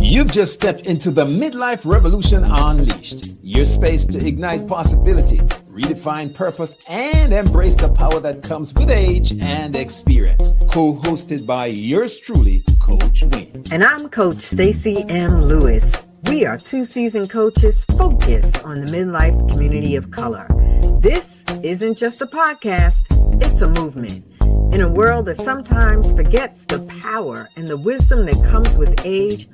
You've just stepped into the Midlife Revolution Unleashed, your space to ignite possibility, redefine purpose, and embrace the power that comes with age and experience. Co-hosted by yours truly, Coach Wayne. And I'm Coach Stacy M. Lewis. We are two seasoned coaches focused on the midlife community of color. This isn't just a podcast, it's a movement. In a world that sometimes forgets the power and the wisdom that comes with age,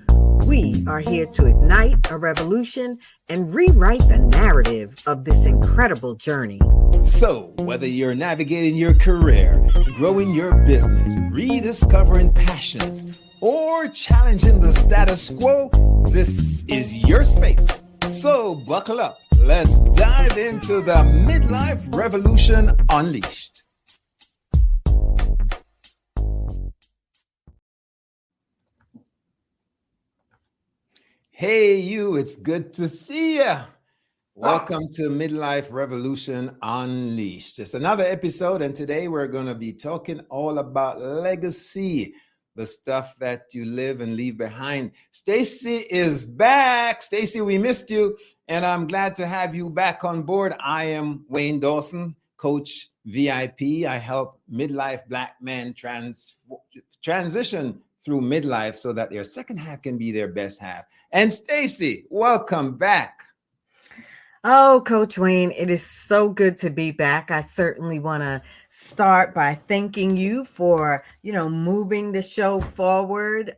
we are here to ignite a revolution and rewrite the narrative of this incredible journey. So, whether you're navigating your career, growing your business, rediscovering passions, or challenging the status quo, this is your space. So, buckle up. Let's dive into the Midlife Revolution Unleashed. Hey, you, it's good to see you. Welcome to Midlife Revolution Unleashed. It's another episode, and today we're going to be talking all about legacy, the stuff that you live and leave behind. Stacy is back. Stacy, we missed you, and I'm glad to have you back on board. I am Wayne Dawson, Coach VIP. I help midlife Black men transition through midlife so that their second half can be their best half. And Stacy, welcome back. Oh, Coach Wayne, it is so good to be back. I certainly want to start by thanking you for, moving the show forward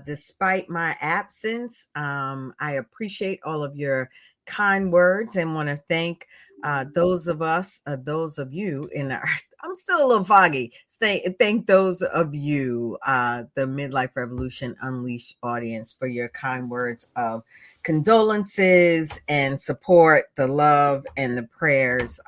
despite my absence. I appreciate all of your kind words and want to thank those of you in our, I'm still a little foggy. Thank those of you, the Midlife Revolution Unleashed audience, for your kind words of condolences and support. The love and the prayers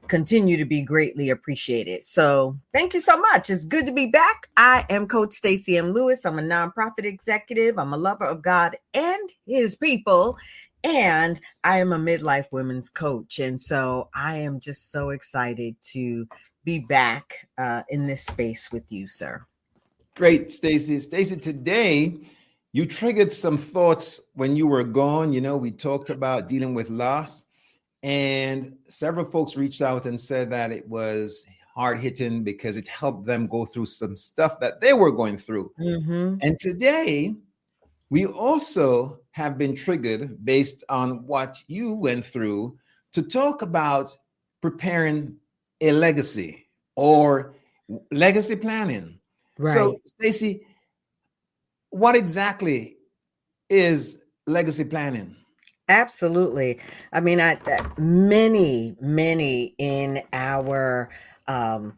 continue to be greatly appreciated. So thank you so much. It's good to be back. I am Coach Stacy M. Lewis. I'm a nonprofit executive. I'm a lover of God and his people. And I am a midlife women's coach. And so I am just so excited to be back in this space with you, sir. Great, Stacy. Stacy, today you triggered some thoughts when you were gone. We talked about dealing with loss, and several folks reached out and said that it was hard hitting because it helped them go through some stuff that they were going through. Mm-hmm. And today we also have been triggered based on what you went through to talk about preparing a legacy or legacy planning. Right. So, Stacy, what exactly is legacy planning? Absolutely. I mean, many in our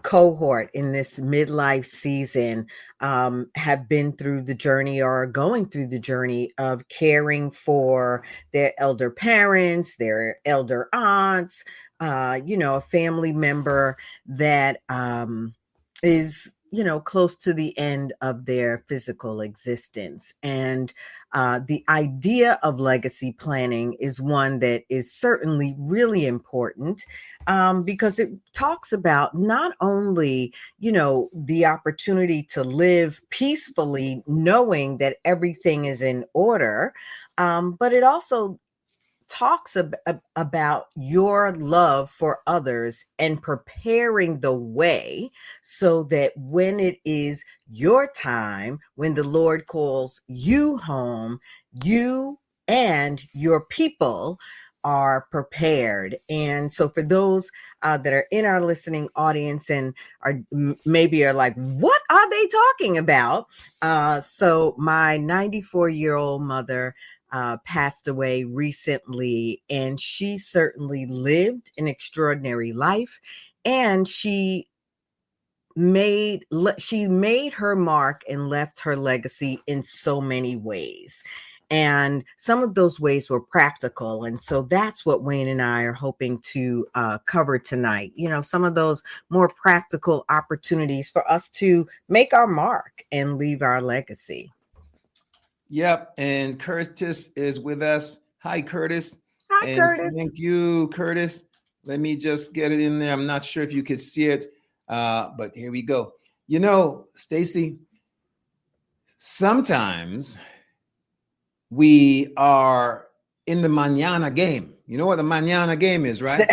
cohort in this midlife season have been through the journey or are going through the journey of caring for their elder parents, their elder aunts, a family member that is close to the end of their physical existence. And the idea of legacy planning is one that is certainly really important because it talks about not only, the opportunity to live peacefully, knowing that everything is in order, but it also talks about your love for others and preparing the way so that when it is your time, when the Lord calls you home, you and your people are prepared. And so for those that are in our listening audience and are like, what are they talking about? So my 94-year-old mother passed away recently, and she certainly lived an extraordinary life, and she made her mark and left her legacy in so many ways. And some of those ways were practical. And so that's what Wayne and I are hoping to cover tonight. Some of those more practical opportunities for us to make our mark and leave our legacy. Yep. And Curtis is with us. Hi, Curtis. Hi, Curtis. Thank you, Curtis. Let me just get it in there. I'm not sure if you could see it, but here we go. You know, Stacy, sometimes we are in the mañana game. You know what the mañana game is, right?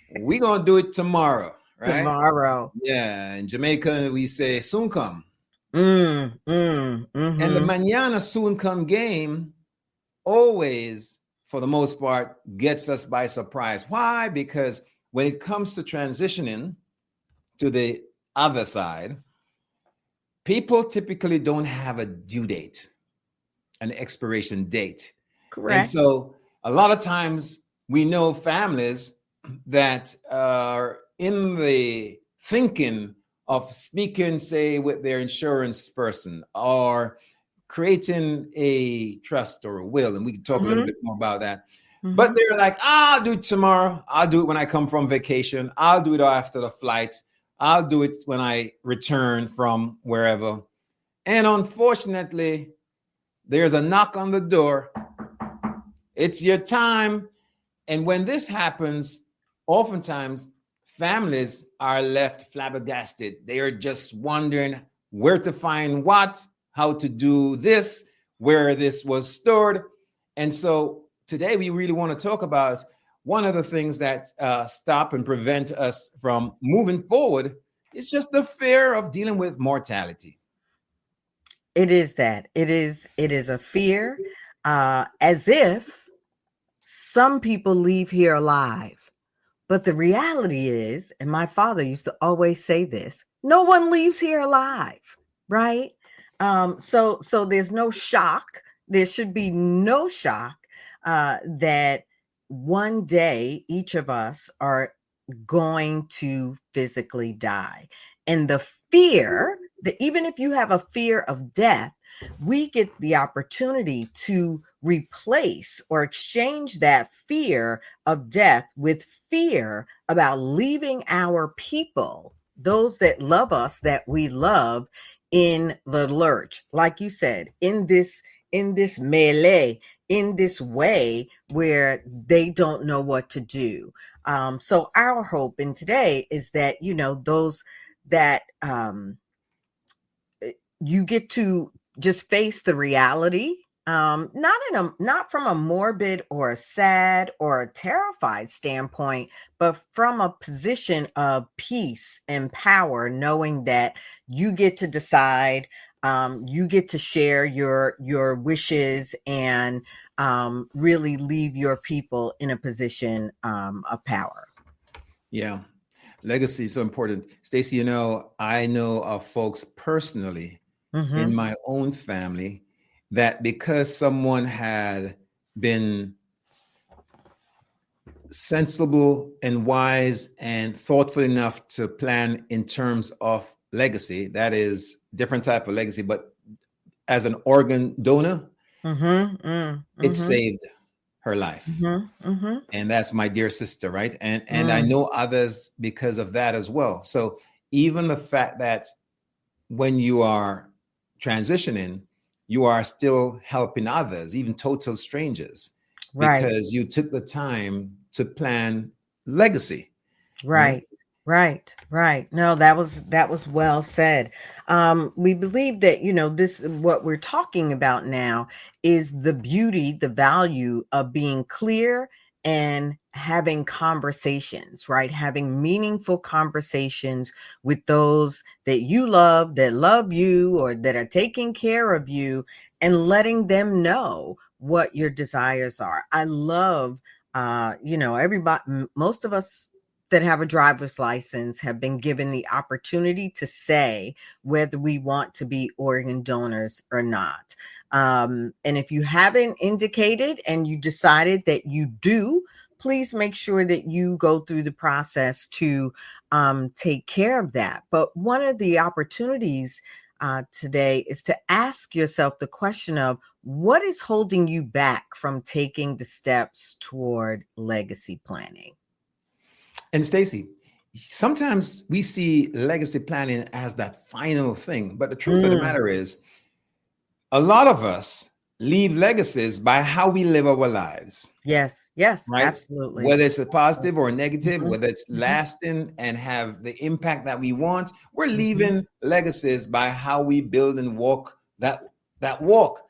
We're going to do it tomorrow, right? Tomorrow. Yeah. In Jamaica, we say soon come. And the Mm-hmm. mañana soon come game always, for the most part, gets us by surprise. Why? Because when it comes to transitioning to the other side, people typically don't have a due date, an expiration date. And Correct. so a lot of times we know families that are in the thinking of speaking, say, with their insurance person or creating a trust or a will. And we can talk a little Mm-hmm. bit more about that. But Mm-hmm. they're like, I'll do it tomorrow. I'll do it when I come from vacation. I'll do it after the flight. I'll do it when I return from wherever. And unfortunately, there's a knock on the door. It's your time. And when this happens, oftentimes families are left flabbergasted. They are just wondering where to find what, how to do this, where this was stored. And so today we really want to talk about one of the things that stop and prevent us from moving forward is just the fear of dealing with mortality. It is that. It is a fear, as if some people leave here alive. But the reality is, and my father used to always say this, no one leaves here alive, right? So there's no shock. There should be no shock that one day each of us are going to physically die. And the fear that even if you have a fear of death, we get the opportunity to replace or exchange that fear of death with fear about leaving our people, those that love us, that we love, in the lurch. Like you said, in this melee, in this way where they don't know what to do. So our hope in today is that, you know, those that you get to just face the reality, not from a morbid or a sad or a terrified standpoint, but from a position of peace and power, knowing that you get to decide, you get to share your wishes, and really leave your people in a position of power. Yeah. Legacy is so important. Stacy, you know, I know of folks personally in Mm-hmm. my own family that because someone had been sensible and wise and thoughtful enough to plan in terms of legacy, that is different type of legacy, but as an organ donor, Mm-hmm. it Mm-hmm. saved her life. Mm-hmm. Mm-hmm. And that's my dear sister, right? And I Mm. know others because of that as well. So even the fact that when you are transitioning, you are still helping others, even total strangers, Right. because you took the time to plan legacy, right? Right, right, right. No, that was well said. We believe that, you know, this what we're talking about now is the beauty, the value of being clear and having conversations, right? Having meaningful conversations with those that you love, that love you, or that are taking care of you, and letting them know what your desires are. I love you know, everybody, most of us that have a driver's license have been given the opportunity to say whether we want to be organ donors or not. And if you haven't indicated and you decided that you do, please make sure that you go through the process to take care of that. But one of the opportunities today is to ask yourself the question of what is holding you back from taking the steps toward legacy planning? And Stacy, sometimes we see legacy planning as that final thing, but the truth of the Mm, matter is, a lot of us leave legacies by how we live our lives, Yes, yes, right? absolutely. Whether it's a positive or negative, Mhm, whether it's mhm, lasting and have the impact that we want, we're mhm, leaving legacies by how we build and walk that walk.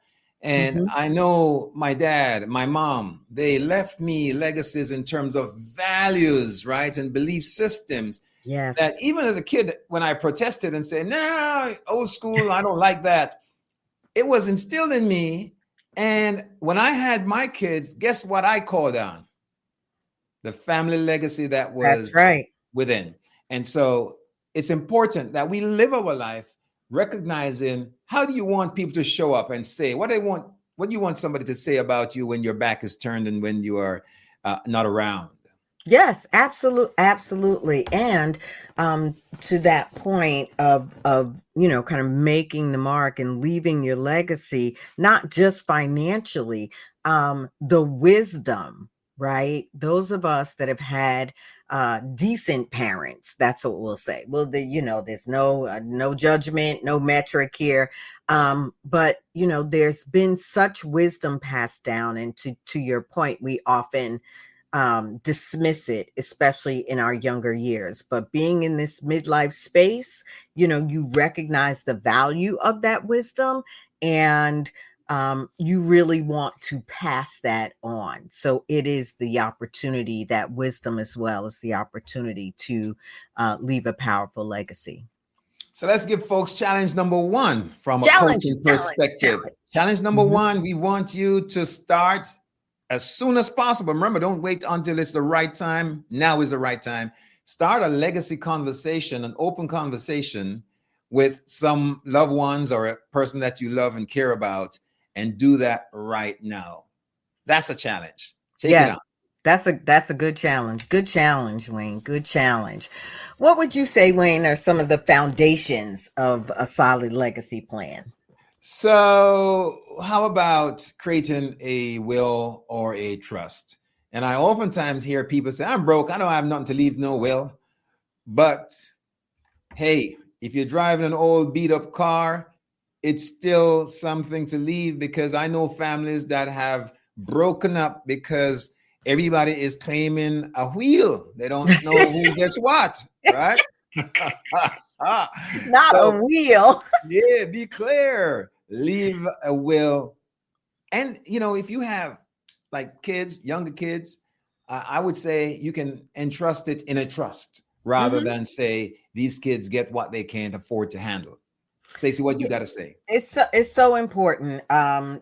And mhm. I know my dad, my mom, they left me legacies in terms of values, right, and belief systems that Yes. even as a kid, when I protested and said, "No, old school, I don't like that," it was instilled in me. And when I had my kids, guess what I called on? The family legacy that That's was right. within. And so it's important that we live our life recognizing how do you want people to show up and say what do you want somebody to say about you when your back is turned and when you are not around. Yes, absolutely. And to that point of kind of making the mark and leaving your legacy, not just financially, the wisdom, right? Those of us that have had decent parents, that's what we'll say. Well, there's no judgment, no metric here. But there's been such wisdom passed down, and to your point, we often dismiss it, especially in our younger years. But being in this midlife space, you recognize the value of that wisdom, and you really want to pass that on. So it is the opportunity, that wisdom as well as the opportunity to leave a powerful legacy. So let's give folks challenge number one from a Challenge, coaching challenge, perspective. challenge. Challenge number Mhm. one, we want you to start as soon as possible. Remember, don't wait until it's the right time. Now is the right time. Start a legacy conversation, an open conversation with some loved ones or a person that you love and care about, and do that right now. That's a challenge. Take it Yes. on. That's a good challenge. Good challenge, Wayne. Good challenge. What would you say, Wayne, are some of the foundations of a solid legacy plan? So, how about creating a will or a trust? And I oftentimes hear people say, I'm broke. I don't have nothing to leave, no will. But hey, if you're driving an old beat up car, it's still something to leave, because I know families that have broken up because everybody is claiming a wheel. They don't know who gets what, right? Not a So, wheel. yeah, be clear. Leave a will. And, if you have like kids, younger kids, I would say you can entrust it in a trust rather Mhm. than say these kids get what they can't afford to handle. Stacey, what you got to say? It's so important, and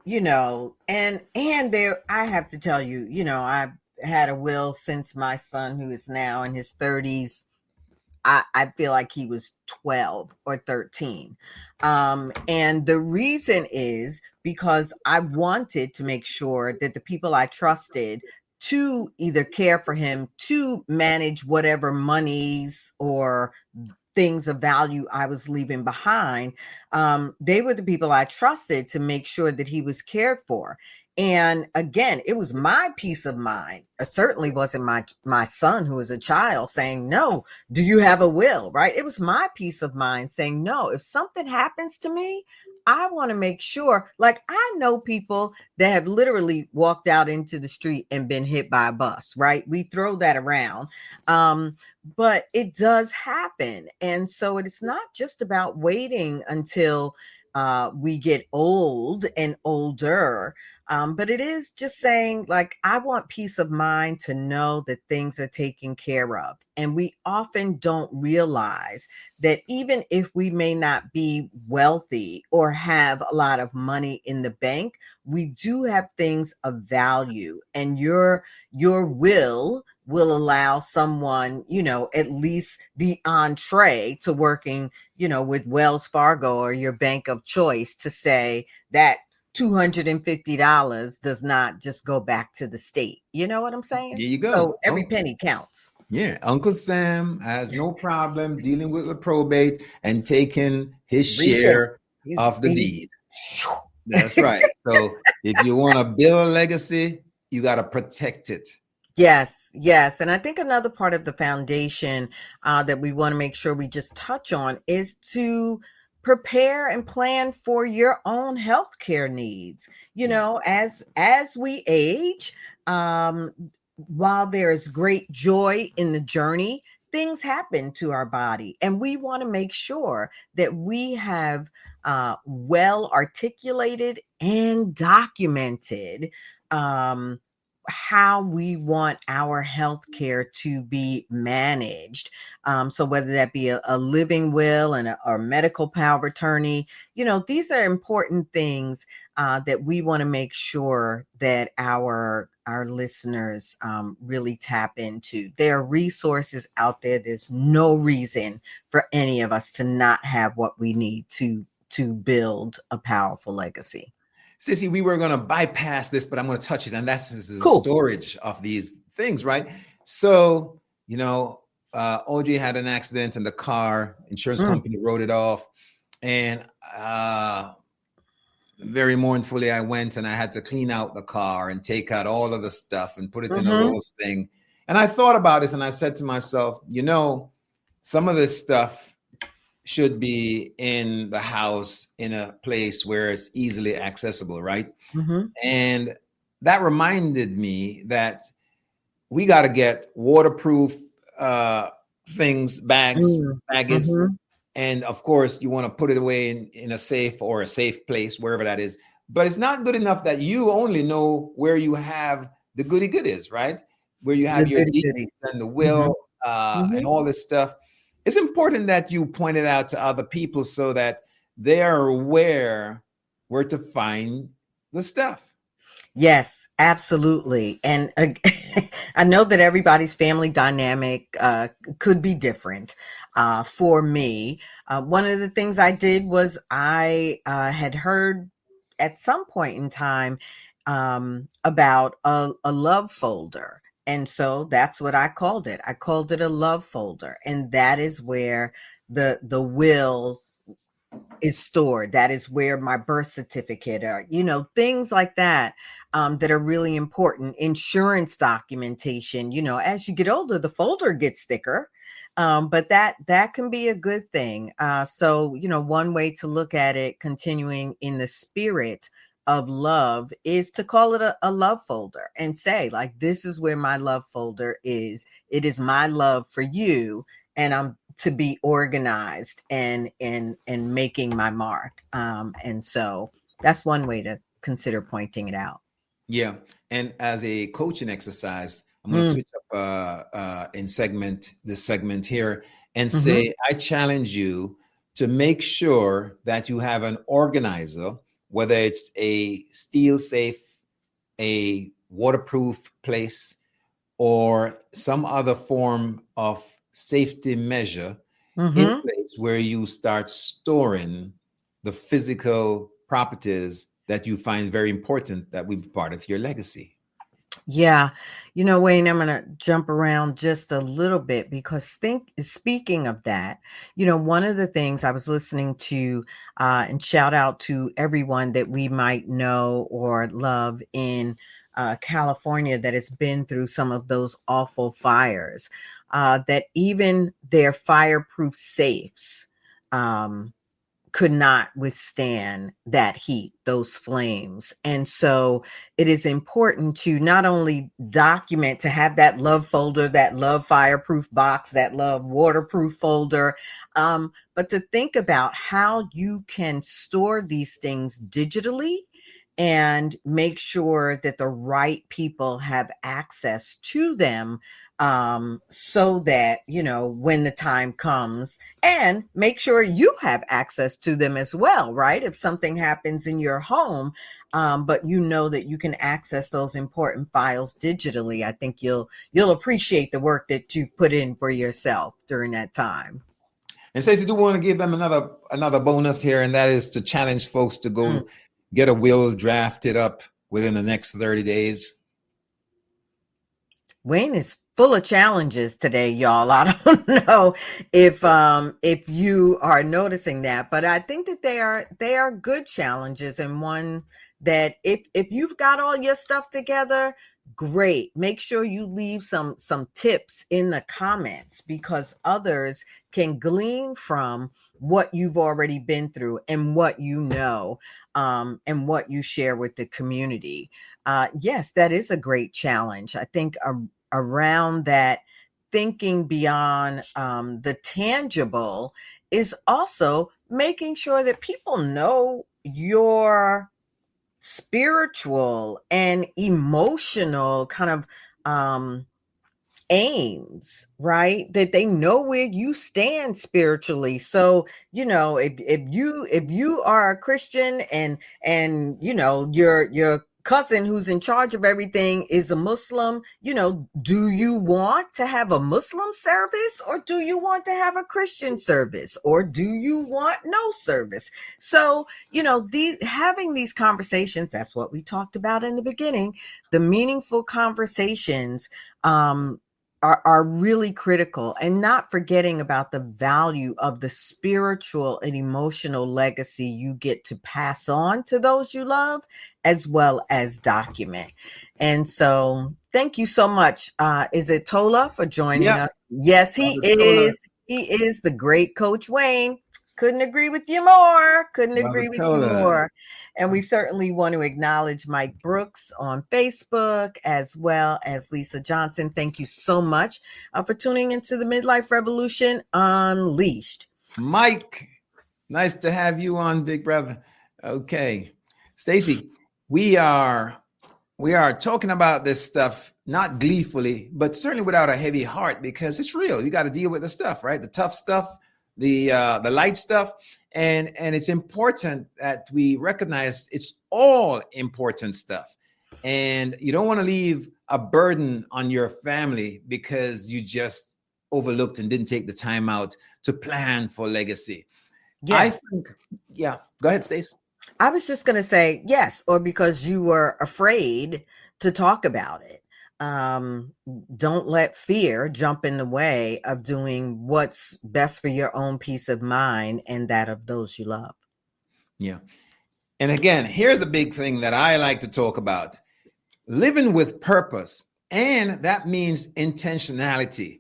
there, I have to tell you, I've had a will since my son, who is now in his 30s. I feel like he was 12 or 13. And the reason is because I wanted to make sure that the people I trusted to either care for him, to manage whatever monies or things of value I was leaving behind, they were the people I trusted to make sure that he was cared for. And again, it was my peace of mind. It certainly wasn't my son, who was a child, saying, "No, do you have a will?" Right? It was my peace of mind saying, "No, if something happens to me, I want to make sure." Like, I know people that have literally walked out into the street and been hit by a bus, right? We throw that around. But it does happen. And so it is not just about waiting until we get old and older, but it is just saying, like, I want peace of mind to know that things are taken care of. And we often don't realize that even if we may not be wealthy or have a lot of money in the bank, we do have things of value. And your will allow someone, at least the entree to working, with Wells Fargo or your bank of choice, to say that $250 does not just go back to the state. You know what I'm saying? There you go. So every penny counts. Yeah, Uncle Sam has no problem dealing with the probate and taking his Every penny. share of the He's deed. That's right. So if you want to build a legacy, you got to protect it. Yes, yes. And I think another part of the foundation that we want to make sure we just touch on is to prepare and plan for your own healthcare needs. Yeah. As we age, while there is great joy in the journey, things happen to our body, and we want to make sure that we have well articulated and documented um, how we want our health care to be managed. So whether that be a living will and or medical power of attorney, these are important things that we want to make sure that our listeners really tap into. There are resources out there. There's no reason for any of us to not have what we need to build a powerful legacy. Sissy, we were going to bypass this, but I'm going to touch it. And that's the Cool. storage of these things, right? So, OJ had an accident in the car. Insurance company wrote it off. And very mournfully, I went and I had to clean out the car and take out all of the stuff and put it in a little thing. And I thought about this and I said to myself, some of this stuff should be in the house in a place where it's easily accessible, right? And that reminded me that we got to get waterproof things, baggage. And of course, you want to put it away in a safe or a safe place, wherever that is. But it's not good enough that you only know where you have the goody goodies, right? Where you have your deeds and the will and all this stuff. It's important that you point it out to other people so that they are aware where to find the stuff. Yes, absolutely. And I know that everybody's family dynamic could be different. For me, one of the things I did was I had heard at some point in time about a love folder. And so that's what I called it. I called it a love folder. And that is where the will is stored. That is where my birth certificate are, things like that, that are really important. Insurance documentation, as you get older, the folder gets thicker. But that can be a good thing. So, one way to look at it, continuing in the spirit of love, is to call it a love folder and say, like, this is where my love folder is. It is my love for you. And I'm to be organized and making my mark. And so that's one way to consider pointing it out. Yeah. And as a coaching exercise, I'm going to switch up in this segment here and say, I challenge you to make sure that you have an organizer, whether it's a steel safe, a waterproof place, or some other form of safety measure in place where you start storing the physical properties that you find very important that will be part of your legacy. Yeah. Wayne, I'm going to jump around just a little bit because speaking of that, one of the things I was listening to, and shout out to everyone that we might know or love in California that has been through some of those awful fires, that even their fireproof safes, could not withstand that heat, those flames. And so it is important to not only document, to have that love folder, that love fireproof box, that love waterproof folder, but to think about how you can store these things digitally and make sure that the right people have access to them, so that, when the time comes, and make sure you have access to them as well, right? If something happens in your home, but that you can access those important files digitally, I think you'll appreciate the work that you put in for yourself during that time. And Stacey, do want to give them another bonus here, and that is to challenge folks to go get a will drafted up within the next 30 days. Wayne is full of challenges today, y'all. I don't know if you are noticing that, but I think that they are good challenges, and one that if you've got all your stuff together, great. Make sure you leave some tips in the comments, because others can glean from what you've already been through and what you know, and what you share with the community. Yes, that is a great challenge. I think around that, thinking beyond the tangible is also making sure that people know your spiritual and emotional kind of aims, right? That they know where you stand spiritually. So, if you are a Christian, and your cousin who's in charge of everything is a Muslim, do you want to have a Muslim service, or do you want to have a Christian service, or do you want no service? So, having these conversations, that's what we talked about in the beginning, the meaningful conversations, are really critical, and not forgetting about the value of the spiritual and emotional legacy you get to pass on to those you love, as well as document. And so thank you so much. Is it Tola for joining Yep. us? Yes, he Brother Tola. is. He is the great Coach Wayne. Couldn't agree with you more. Couldn't Brother agree with you Tola. more. And we certainly want to acknowledge Mike Brooks on Facebook, as well as Lisa Johnson. Thank you so much for tuning into the Midlife Revolution Unleashed. Mike, nice to have you on, big brother. Okay. Stacy, we are talking about this stuff not gleefully, but certainly without a heavy heart, because it's real. You got to deal with the stuff, right? The tough stuff, the light stuff, and it's important that we recognize it's all important stuff, and you don't want to leave a burden on your family because you just overlooked and didn't take the time out to plan for legacy. Yes. I think, yeah. Go ahead, Stace. I was just going to say yes, or because you were afraid to talk about it. Um, don't let fear jump in the way of doing what's best for your own peace of mind and that of those you love. Yeah. And again, here's the big thing that I like to talk about: living with purpose. And that means intentionality.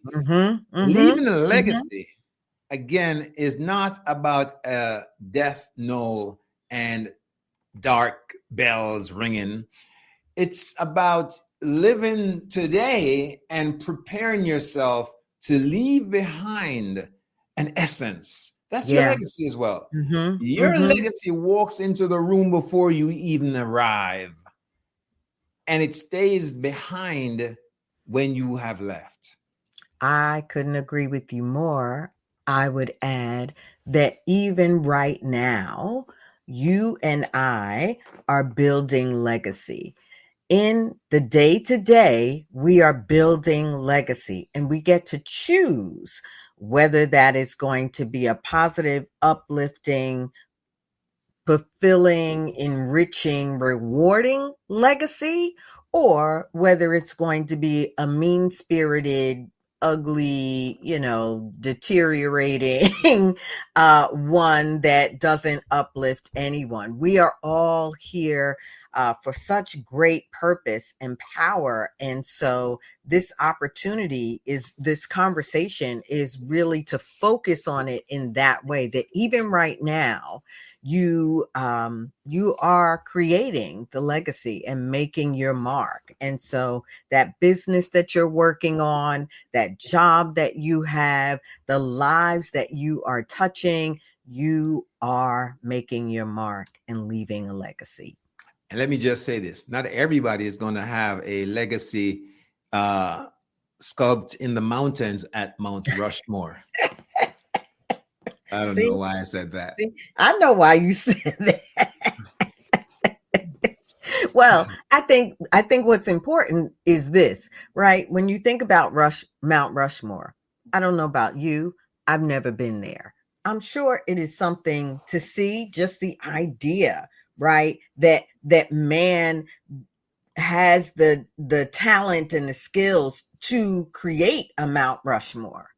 Leaving a legacy, again, is not about a death knell and dark bells ringing. It's about living today and preparing yourself to leave behind an essence. That's your Yeah. legacy as well. Your legacy walks into the room before you even arrive, and it stays behind when you have left. I couldn't agree with you more. I would add that even right now, you and I are building legacy. In the day to day, we are building legacy, and we get to choose whether that is going to be a positive, uplifting, fulfilling, enriching, rewarding legacy, or whether it's going to be a mean spirited, ugly, deteriorating one that doesn't uplift anyone. We are all here for such great purpose and power. And so this conversation is really to focus on it in that way, that even right now, you are creating the legacy and making your mark. And so that business that you're working on, that job that you have, the lives that you are touching, you are making your mark and leaving a legacy. And let me just say this: not everybody is going to have a legacy sculpted in the mountains at Mount Rushmore. I don't know why I said that. I know why you said that. Well, I think what's important is this, right? When you think about Mount Rushmore, I don't know about you, I've never been there. I'm sure it is something to see, just the idea, right? That man has the talent and the skills to create a Mount Rushmore,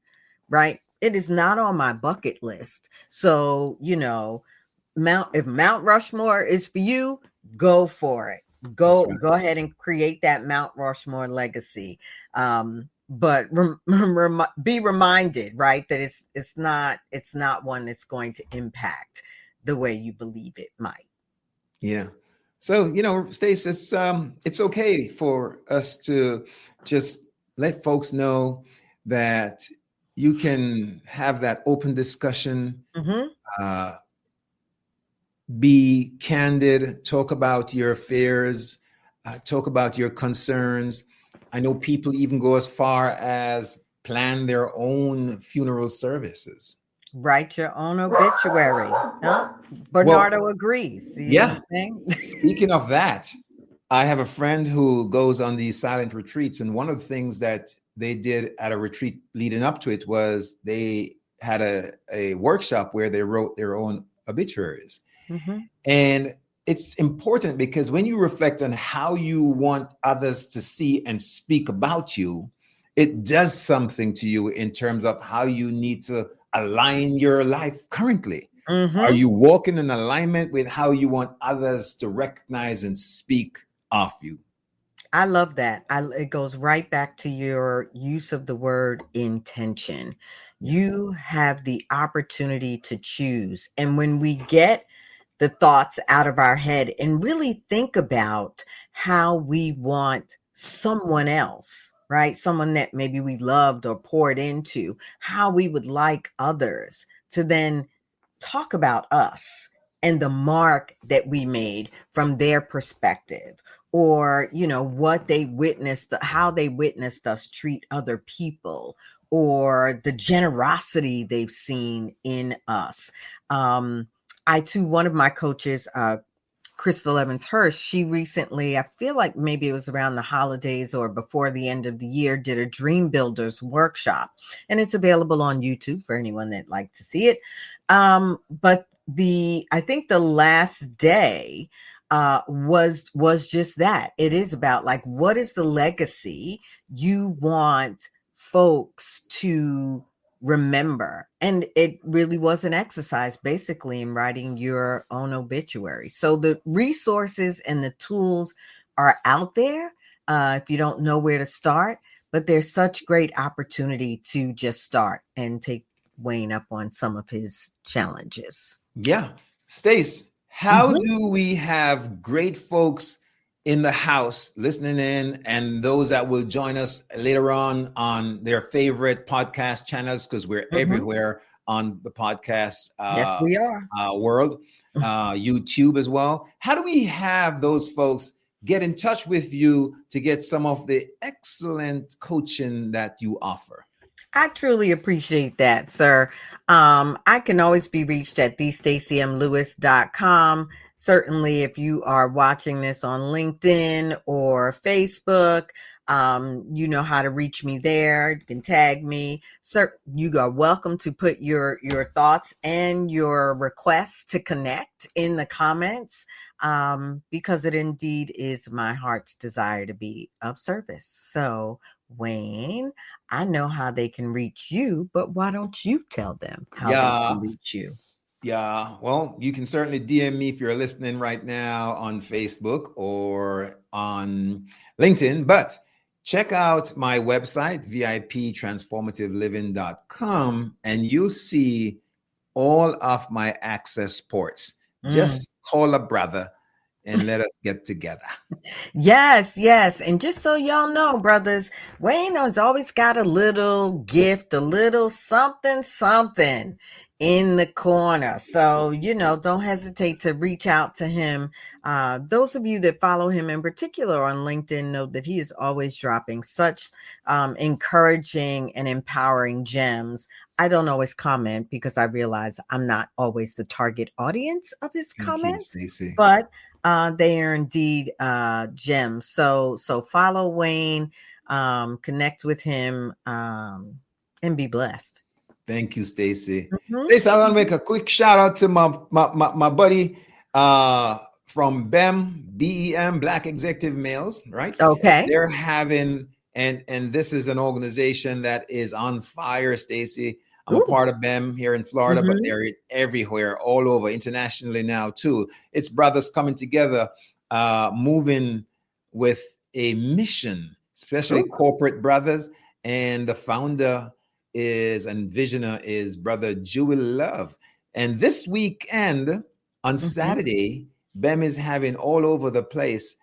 right? It is not on my bucket list. So, if Mount Rushmore is for you, go for it. That's Go right. go ahead and create that Mount Rushmore legacy. But be reminded, right, that it's not one that's going to impact the way you believe it might. Yeah. So, Stace, it's okay for us to just let folks know that you can have that open discussion, Hmm. uh, be candid, talk about your fears, talk about your concerns. I know people even go as far as plan their own funeral services. Write your own obituary. Huh? Well, Bernardo agrees. You know what yeah. I'm saying? Speaking of that, I have a friend who goes on these silent retreats, and one of the things that they did at a retreat leading up to it was they had a workshop where they wrote their own obituaries. Hmm. And it's important because when you reflect on how you want others to see and speak about you, it does something to you in terms of how you need to align your life currently. Are Hmm. you walking in alignment with how you want others to recognize and speak of you? I love that. It goes right back to your use of the word intention. Yeah. You have the opportunity to choose. And when we get the thoughts out of our head and really think about how we want someone else, right? Someone that maybe we loved or poured into, how we would like others to then talk about us and the mark that we made from their perspective, or what they witnessed, how they witnessed us treat other people, or the generosity they've seen in us. I too, one of my coaches, Crystal Evans Hurst, she recently, I feel like maybe it was around the holidays or before the end of the year, did a Dream Builders workshop. And it's available on YouTube for anyone that'd like to see it. But I think the last day was just that. It is about, like, what is the legacy you want folks to remember? And it really was an exercise basically in writing your own obituary. So the resources and the tools are out there, if you don't know where to start, but there's such great opportunity to just start and take Wayne up on some of his challenges. Yeah. Stace, how Mhm. do we have great folks in the house listening in, and those that will join us later on their favorite podcast channels, because we're Mhm. everywhere on the podcast Yes, we are. world, YouTube as well. How do we have those folks get in touch with you to get some of the excellent coaching that you offer? I truly appreciate that, sir. I can always be reached at thestacymlewis.com. Certainly, if you are watching this on LinkedIn or Facebook, you know how to reach me there. You can tag me. Sir, you are welcome to put your thoughts and your requests to connect in the comments, because it indeed is my heart's desire to be of service. So, Wayne, I know how they can reach you, but why don't you tell them how they can Yeah. reach you? Yeah, well, you can certainly DM me if you're listening right now on Facebook or on LinkedIn, but check out my website, viptransformativeliving.com, and you'll see all of my access ports. Mm. Just call a brother and let us get together. Yes, yes. And just so y'all know, brothers, Wayne has always got a little gift, a little something, something in the corner. So, don't hesitate to reach out to him. Those of you that follow him in particular on LinkedIn know that he is always dropping such encouraging and empowering gems. I don't always comment because I realize I'm not always the target audience of his Thank you, comments, Stacy. but they are indeed gems. So follow Wayne, connect with him, and be blessed. Thank you, Stacy. Mhm. Stacy, I want to make a quick shout out to my buddy from BEM, Black Executive Males, right? Okay. They're having, and this is an organization that is on fire, Stacy. I'm a Ooh. part of BEM here in Florida, but Mhm. they're everywhere, all over, internationally now too. It's brothers coming together moving with a mission, especially Ooh. corporate brothers. And the founder is and visioner is Brother Jewel Love. And this weekend on Saturday, BEM is having all over the place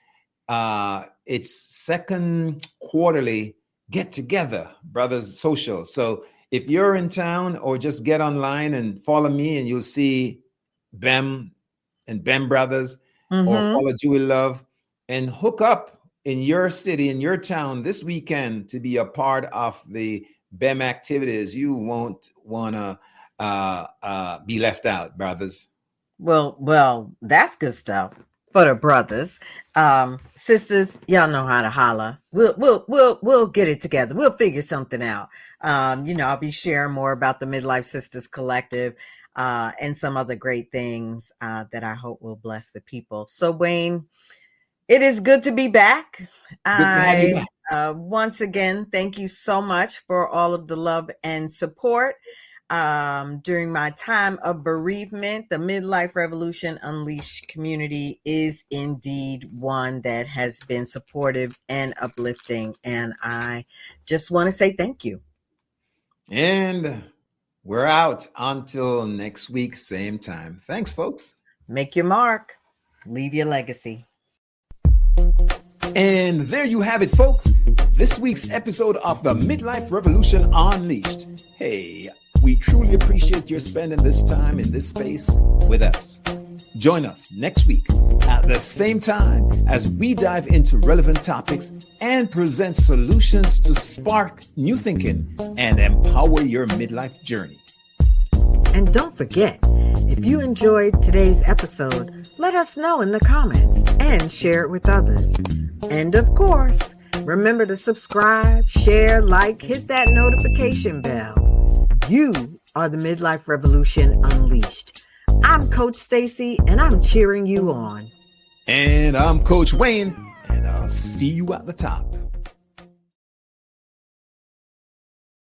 its second quarterly get together, brothers social. So if you're in town, or just get online and follow me, and you'll see BEM and BEM Brothers, or follow Jewel Love, and hook up in your city, in your town this weekend to be a part of the BEM activities. You won't want to be left out, brothers. Well, that's good stuff for the brothers. Sisters, y'all know how to holler. We'll get it together. We'll figure something out. I'll be sharing more about the Midlife Sisters Collective and some other great things that I hope will bless the people. So, Wayne, it is good to be back. Good to have you back. Once again, thank you so much for all of the love and support. During my time of bereavement, the Midlife Revolution Unleashed community is indeed one that has been supportive and uplifting. And I just want to say thank you. And we're out until next week, same time. Thanks, folks. Make your mark. Leave your legacy. And there you have it, folks. This week's episode of the Midlife Revolution Unleashed. Hey, we truly appreciate your spending this time in this space with us. Join us next week at the same time as we dive into relevant topics and present solutions to spark new thinking and empower your midlife journey. And don't forget, if you enjoyed today's episode, let us know in the comments and share it with others. And of course, remember to subscribe, share, like, hit that notification bell. You are the Midlife Revolution Unleashed. I'm Coach Stacy, and I'm cheering you on. And I'm Coach Wayne, and I'll see you at the top.